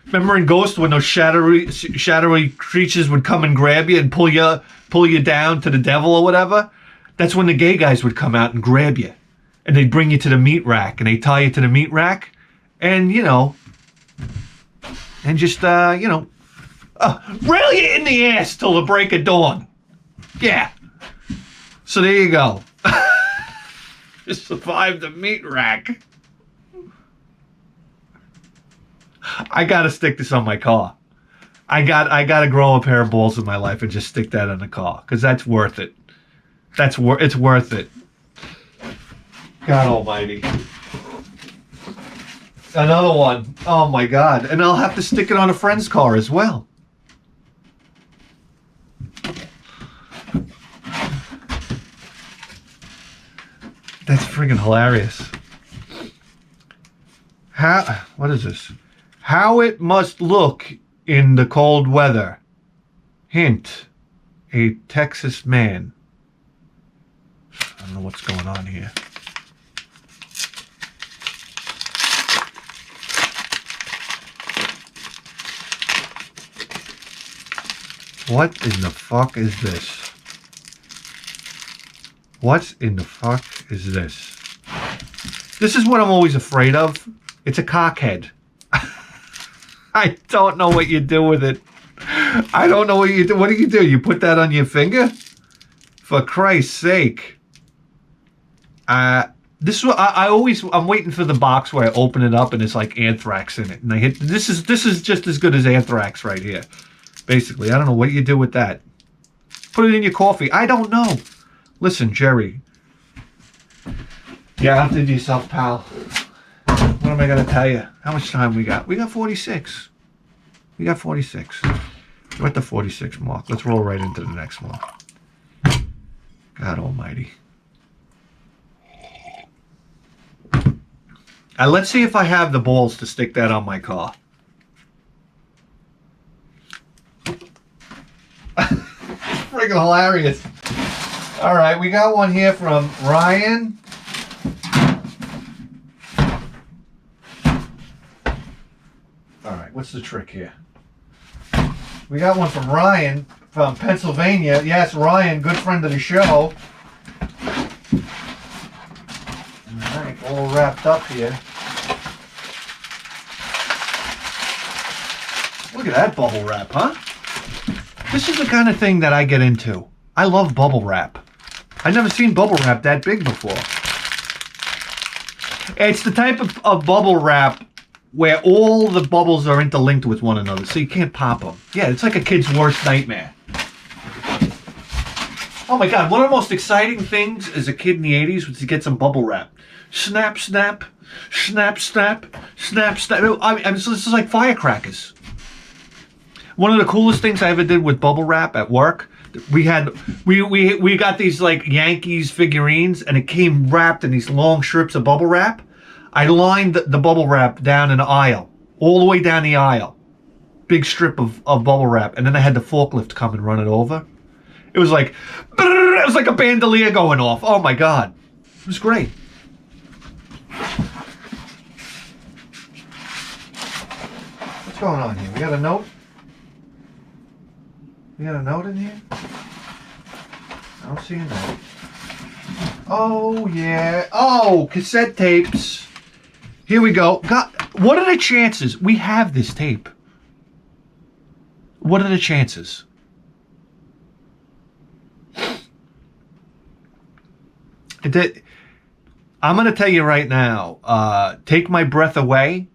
remember in Ghost when those shadowy creatures would come and grab you and pull you down to the devil or whatever? That's when the gay guys would come out and grab you, and they'd bring you to the meat rack, and they tie you to the meat rack, and you know, and just you know. Rail you in the ass till the break of dawn. Yeah. So there you go. Just survived the meat rack. I gotta stick this on my car. I gotta grow a pair of balls in my life and just stick that on the car, because that's worth it. It's worth it. God almighty. Another one. Oh my God. And I'll have to stick it on a friend's car as well. That's friggin' hilarious. What is this? How it must look in the cold weather. Hint, a Texas man. I don't know what's going on here. What in the fuck is this? What in the fuck is this? This is what I'm always afraid of. It's a cockhead. I don't know what you do with it. I don't know what you do. What do? You put that on your finger? For Christ's sake. I'm waiting for the box where I open it up and it's like anthrax in it. And I hit, this is just as good as anthrax right here. Basically, I don't know what you do with that. Put it in your coffee. I don't know. Listen, Jerry. Yeah, outdid yourself, pal. What am I going to tell you? How much time we got? We got 46. We got 46. We're at the 46 mark. Let's roll right into the next one. God almighty. Let's see if I have the balls to stick that on my car. Freaking hilarious. All right, we got one here from Ryan. All right, what's the trick here? We got one from Ryan from Pennsylvania. Yes, Ryan, good friend of the show. All right, all wrapped up here. Look at that bubble wrap, huh? This is the kind of thing that I get into. I love bubble wrap. I've never seen bubble wrap that big before. It's the type of bubble wrap where all the bubbles are interlinked with one another, so you can't pop them. Yeah, it's like a kid's worst nightmare. Oh my God, one of the most exciting things as a kid in the 80s was to get some bubble wrap. Snap, snap, snap, snap, snap, snap. I mean, so this is like firecrackers. One of the coolest things I ever did with bubble wrap at work, we got these like Yankees figurines, and it came wrapped in these long strips of bubble wrap. I lined the bubble wrap down an aisle, all the way down the aisle. big strip of bubble wrap, and then I had the forklift come and run it over. It was like, it was like a bandolier going off. Oh my God. It was great. What's going on here? We got a note? We got a note in here? I don't see a note. Oh, yeah. Oh, cassette tapes. Here we go. God, what are the chances we have this tape? What are the chances? I'm going to tell you right now, Take My Breath Away.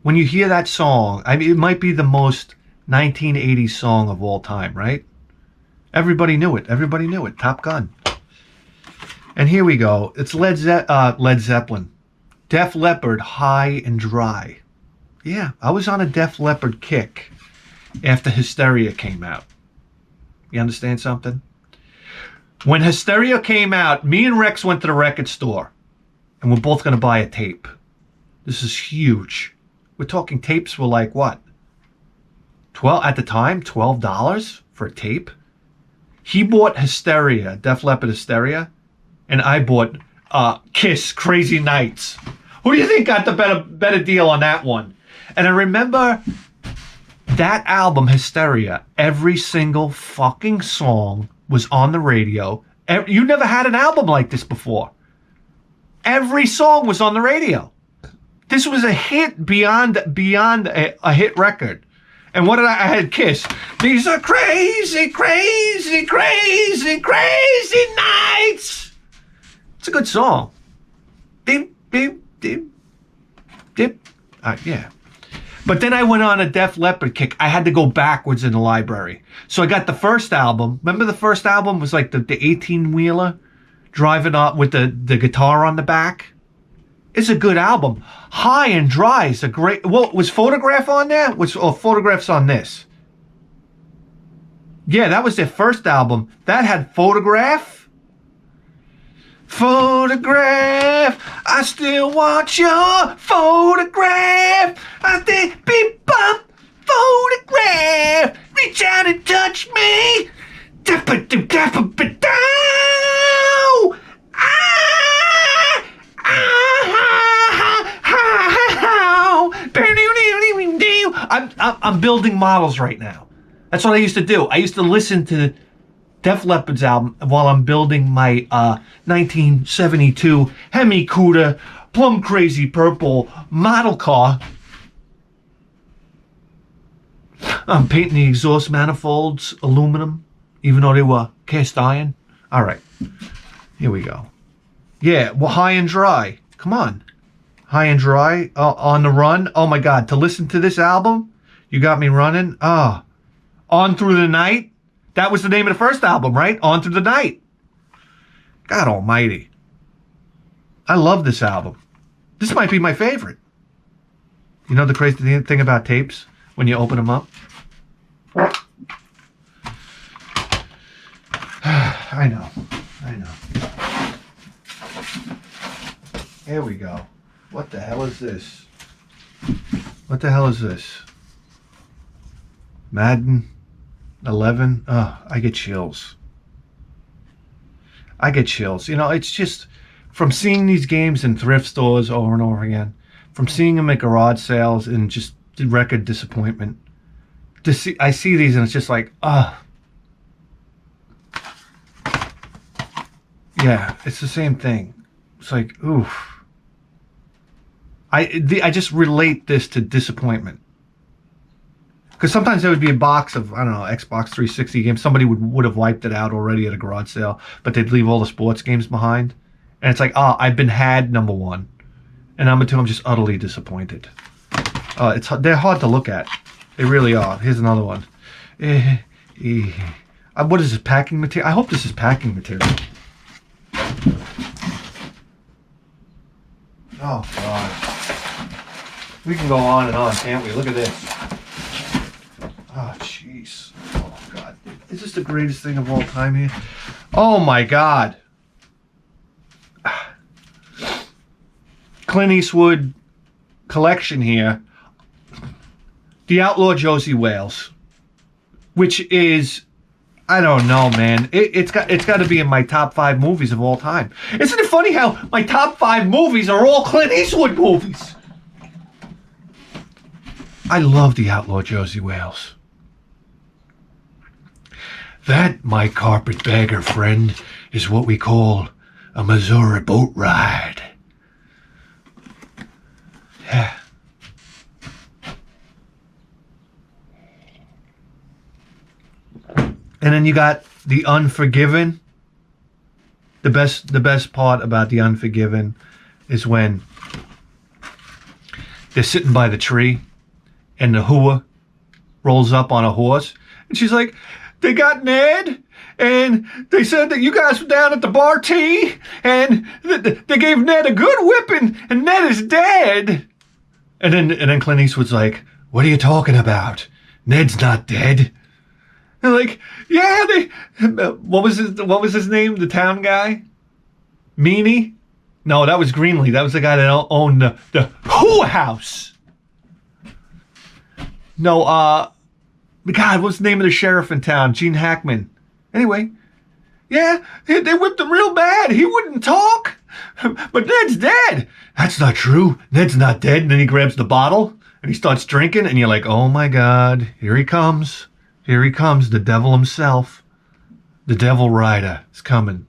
When you hear that song, I mean, it might be the most 1980s song of all time, right? Everybody knew it. Everybody knew it. Top Gun. And here we go. It's Led Zeppelin. Def Leppard, High and Dry. Yeah, I was on a Def Leppard kick after Hysteria came out. You understand something? When Hysteria came out, me and Rex went to the record store, and we're both going to buy a tape. This is huge. We're talking tapes were like what? At the time, $12 for a tape? He bought Hysteria, Def Leppard Hysteria, and I bought Kiss, Crazy Nights. Who do you think got the better deal on that one? And I remember that album, Hysteria, every single fucking song was on the radio. You never had an album like this before. Every song was on the radio. This was a hit beyond a hit record. And what did I had Kiss. These are crazy, crazy, crazy, crazy nights. It's a good song. Beep, beep, dip, dip. Yeah. But then I went on a Def Leppard kick. I had to go backwards in the library. So I got the first album. Remember the first album was like the 18-wheeler driving up with the guitar on the back? It's a good album. High and Dry is a great... Well, was Photograph on there? Photograph's on this. Yeah, that was their first album. That had Photograph. Photograph, I still want your photograph. I think beep bop, photograph. Reach out and touch me. I'm building models right now. That's what I used to do. I used to listen to Def Leppard's album while I'm building my 1972 Hemi Cuda Plum Crazy Purple model car. I'm painting the exhaust manifolds aluminum, even though they were cast iron. All right, here we go. Yeah, well, High and Dry. Come on. High and Dry, On the Run. Oh my God, to listen to this album, you got me running. On Through the Night. That was the name of the first album, right? On Through the Night. God almighty. I love this album. This might be my favorite. You know the crazy thing about tapes when you open them up? I know. Here we go. What the hell is this? What the hell is this? Madden 11. Oh, I get chills. You know, it's just from seeing these games in thrift stores over and over again, from seeing them at garage sales and just record disappointment. I see these and it's just like, yeah, it's the same thing. It's like, oof. I just relate this to disappointment. Because sometimes there would be a box of, I don't know, Xbox 360 games. Somebody would have wiped it out already at a garage sale, but they'd leave all the sports games behind. And it's like, I've been had, number one. And number two, I'm just utterly disappointed. They're hard to look at. They really are. Here's another one. What is this, packing material? I hope this is packing material. Oh, God. We can go on and on, can't we? Look at this. Oh, jeez. Oh, God. Is this the greatest thing of all time here? Oh, my God. Clint Eastwood collection here. The Outlaw Josie Wales, which is, I don't know, man. It's got to be in my top 5 movies of all time. Isn't it funny how my top 5 movies are all Clint Eastwood movies? I love The Outlaw Josie Wales. That, my carpetbagger friend, is what we call a Missouri boat ride. Yeah. And then you got The Unforgiven. The best part about The Unforgiven is when they're sitting by the tree and the hooah rolls up on a horse. And she's like, they got Ned, and they said that you guys were down at the bar T, and they gave Ned a good whipping, and Ned is dead. And then Clint Eastwood's like, what are you talking about? Ned's not dead. And like, yeah, what was his name? The town guy? Meanie? No, that was Greenlee. That was the guy that owned the Hooah House. No, God, what's the name of the sheriff in town? Gene Hackman. Anyway, yeah, they whipped him real bad. He wouldn't talk. But Ned's dead. That's not true. Ned's not dead. And then he grabs the bottle and he starts drinking. And you're like, oh my God, here he comes. Here he comes, the devil himself. The devil rider is coming.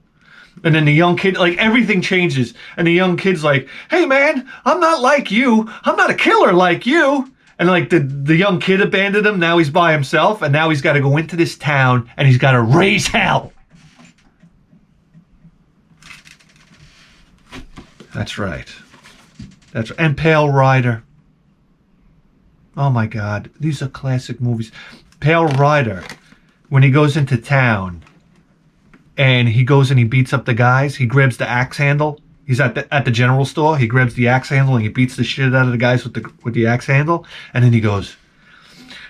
And then the young kid, like, everything changes. And the young kid's like, hey man, I'm not like you. I'm not a killer like you. And like the young kid abandoned him. Now he's by himself. And now he's got to go into this town and he's got to raise hell. That's right. That's right. And Pale Rider. Oh my God. These are classic movies. Pale Rider, when he goes into town and he goes and he beats up the guys, he grabs the axe handle. He's at the general store. He grabs the axe handle and he beats the shit out of the guys with the axe handle. And then he goes,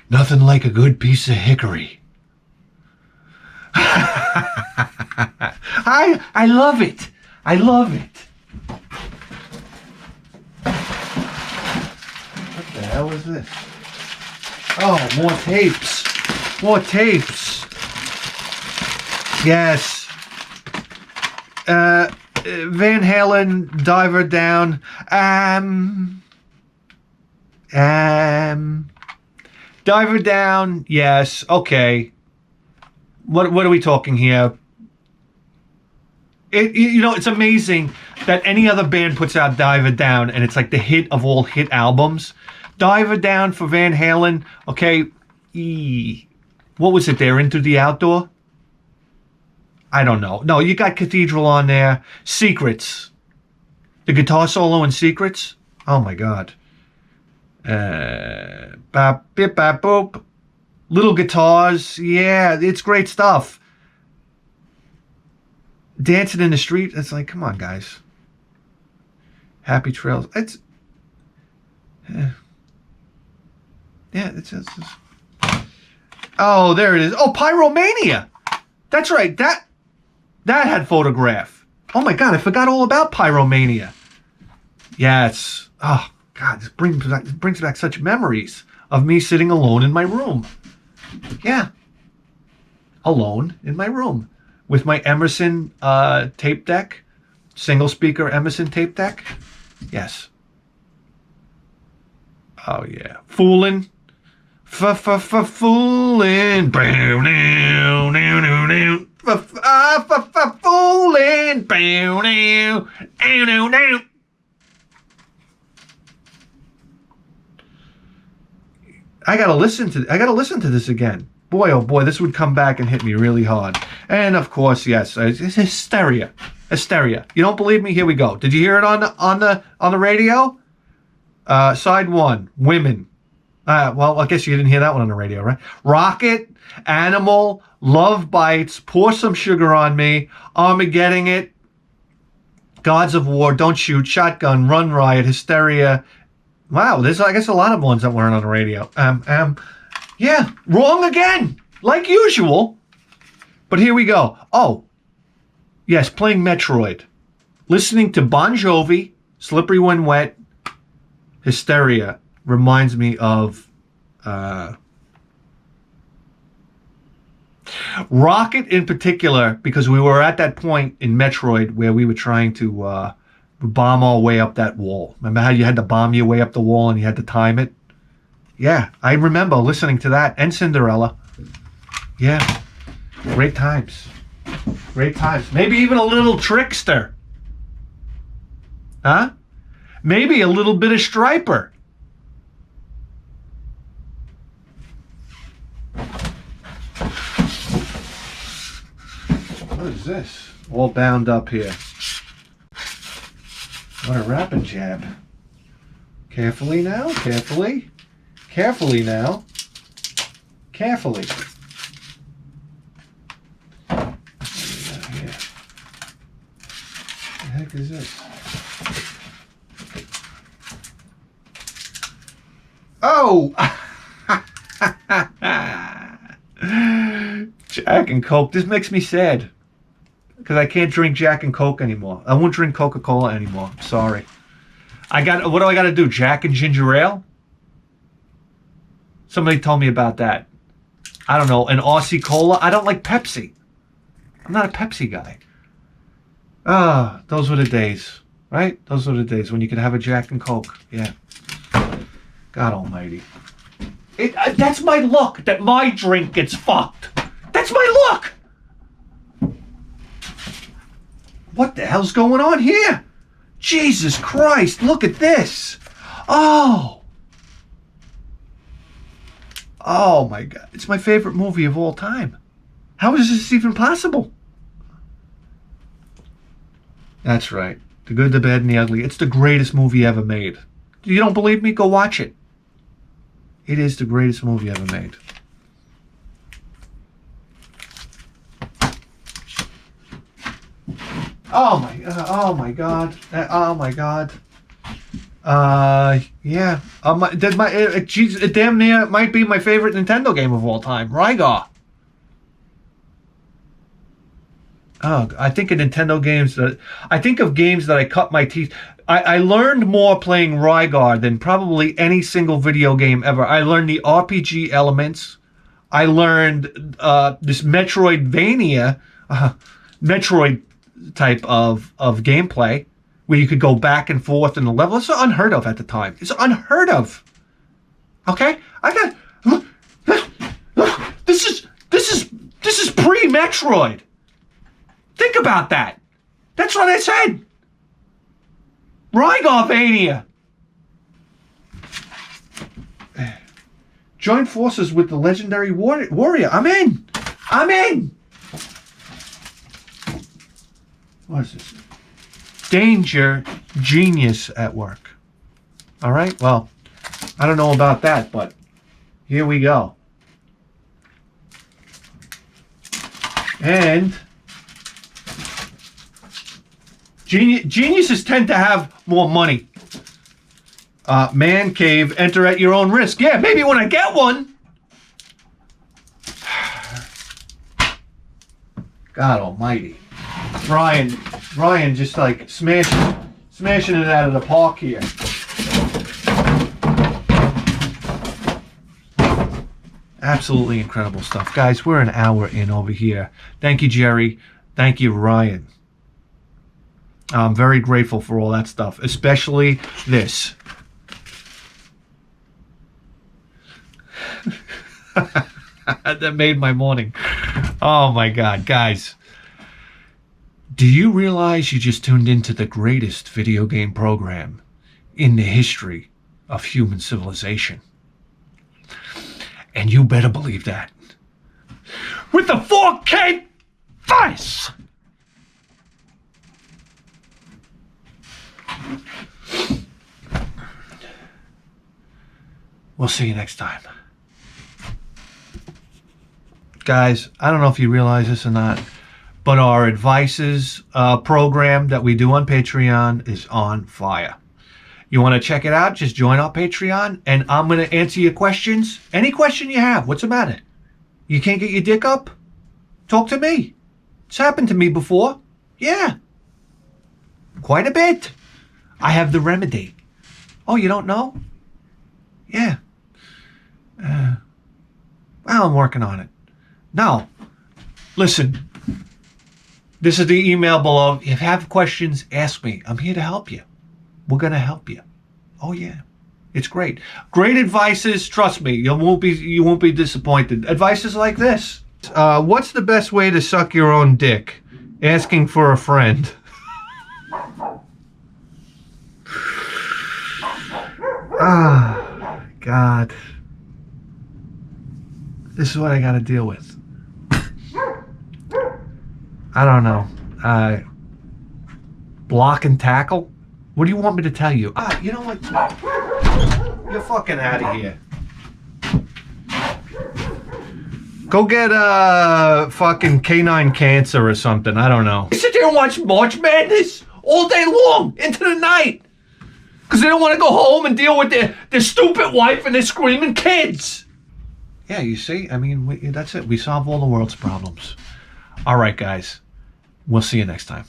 nothing like a good piece of hickory. I love it. I love it. What the hell is this? Oh, more tapes. More tapes. Yes. Van Halen, Diver Down. Diver Down, yes. Okay. What are we talking here? It's amazing that any other band puts out Diver Down and it's like the hit of all hit albums. Diver Down for Van Halen, okay. What was it there? Into the Outdoor? I don't know. No, you got Cathedral on there. Secrets. The guitar solo in Secrets? Oh my God. Bop, bip, bop, boop. Little guitars. Yeah, it's great stuff. Dancing in the Street. It's like, come on, guys. Happy Trails. It's... Yeah, it's just... Oh, there it is. Oh, Pyromania. That's right. That had Photograph. Oh my God, I forgot all about Pyromania. Yes. Oh God, this brings back such memories of me sitting alone in my room. Yeah. Alone in my room with my Emerson tape deck, single speaker Emerson tape deck. Yes. Oh yeah. Fooling. Fooling. Fooling. I gotta listen to this again. Boy, oh boy, this would come back and hit me really hard. And of course, yes, it's Hysteria. Hysteria. You don't believe me? Here we go. Did you hear it on the radio? Side 1, Women. Well, I guess you didn't hear that one on the radio, right? Rocket, Animal, Love Bites, Pour Some Sugar on Me, Armageddon It, Gods of War, Don't Shoot, Shotgun, Run Riot, Hysteria. Wow, there's, I guess, a lot of ones that weren't on the radio. Yeah, wrong again, like usual. But here we go. Oh, yes, playing Metroid. Listening to Bon Jovi, Slippery When Wet, Hysteria reminds me of Rocket in particular, because we were at that point in Metroid where we were trying to bomb our way up that wall. Remember how you had to bomb your way up the wall and you had to time it? Yeah, I remember listening to that, and Cinderella. Yeah, great times. Great times. Maybe even a little Trickster. Huh? Maybe a little bit of Striper. What is this? All bound up here. What a rapid jab. Carefully now, carefully. Carefully now. Carefully. What do we got here? What the heck is this? Oh! Jack and Coke. This makes me sad. Because I can't drink Jack and Coke anymore. I won't drink Coca-Cola anymore. Sorry. What do I got to do? Jack and ginger ale? Somebody told me about that. I don't know. An Aussie Cola? I don't like Pepsi. I'm not a Pepsi guy. Ah, those were the days. Right? Those were the days when you could have a Jack and Coke. Yeah. God almighty. That's my luck, that my drink gets fucked. That's my luck. What the hell's going on here? Jesus Christ, look at this. Oh. Oh my God. It's my favorite movie of all time. How is this even possible? That's right. The Good, the Bad, and the Ugly. It's the greatest movie ever made. You don't believe me? Go watch it. It is the greatest movie ever made. Oh my God. Oh my God. Yeah. It damn near might be my favorite Nintendo game of all time. Rygar. Oh, I think of Nintendo games I think of games that I cut my teeth. I learned more playing Rygar than probably any single video game ever. I learned the RPG elements. I learned this Metroidvania, Metroid type of gameplay where you could go back and forth in the level. It's unheard of at the time. It's unheard of. Okay? This is pre-Metroid. Think about that. That's what I said. Rygarvania. Join forces with the legendary warrior. I'm in. What is this? Danger genius at work. All right. Well, I don't know about that, but here we go. And geniuses tend to have more money. Man cave, enter at your own risk. Yeah, maybe when I get one. God almighty. Ryan just like smashing it out of the park here. Absolutely incredible stuff. Guys, we're an hour in over here. Thank you, Jerry. Thank you, Ryan. I'm very grateful for all that stuff, especially this. That made my morning. Oh my God, guys. Do you realize you just tuned into the greatest video game program in the history of human civilization? And you better believe that. With the 4K face! We'll see you next time. Guys, I don't know if you realize this or not, but our advices program that we do on Patreon is on fire. You want to check it out? Just join our Patreon, and I'm going to answer your questions. Any question you have. What's the matter? You can't get your dick up? Talk to me. It's happened to me before. Yeah. Quite a bit. I have the remedy. Oh, you don't know? Yeah. Well, I'm working on it. Now, listen. This is the email below. If you have questions, ask me. I'm here to help you. We're going to help you. Oh, yeah. It's great. Great advices. Trust me. You won't be disappointed. Advices like this. What's the best way to suck your own dick? Asking for a friend. Ah, God. This is what I got to deal with. I don't know. Block and tackle? What do you want me to tell you? You know what? You're fucking out of here. Go get fucking canine cancer or something. I don't know. They sit there and watch March Madness all day long into the night. Because they don't want to go home and deal with their stupid wife and their screaming kids. Yeah, you see? I mean, that's it. We solve all the world's problems. All right, guys. We'll see you next time.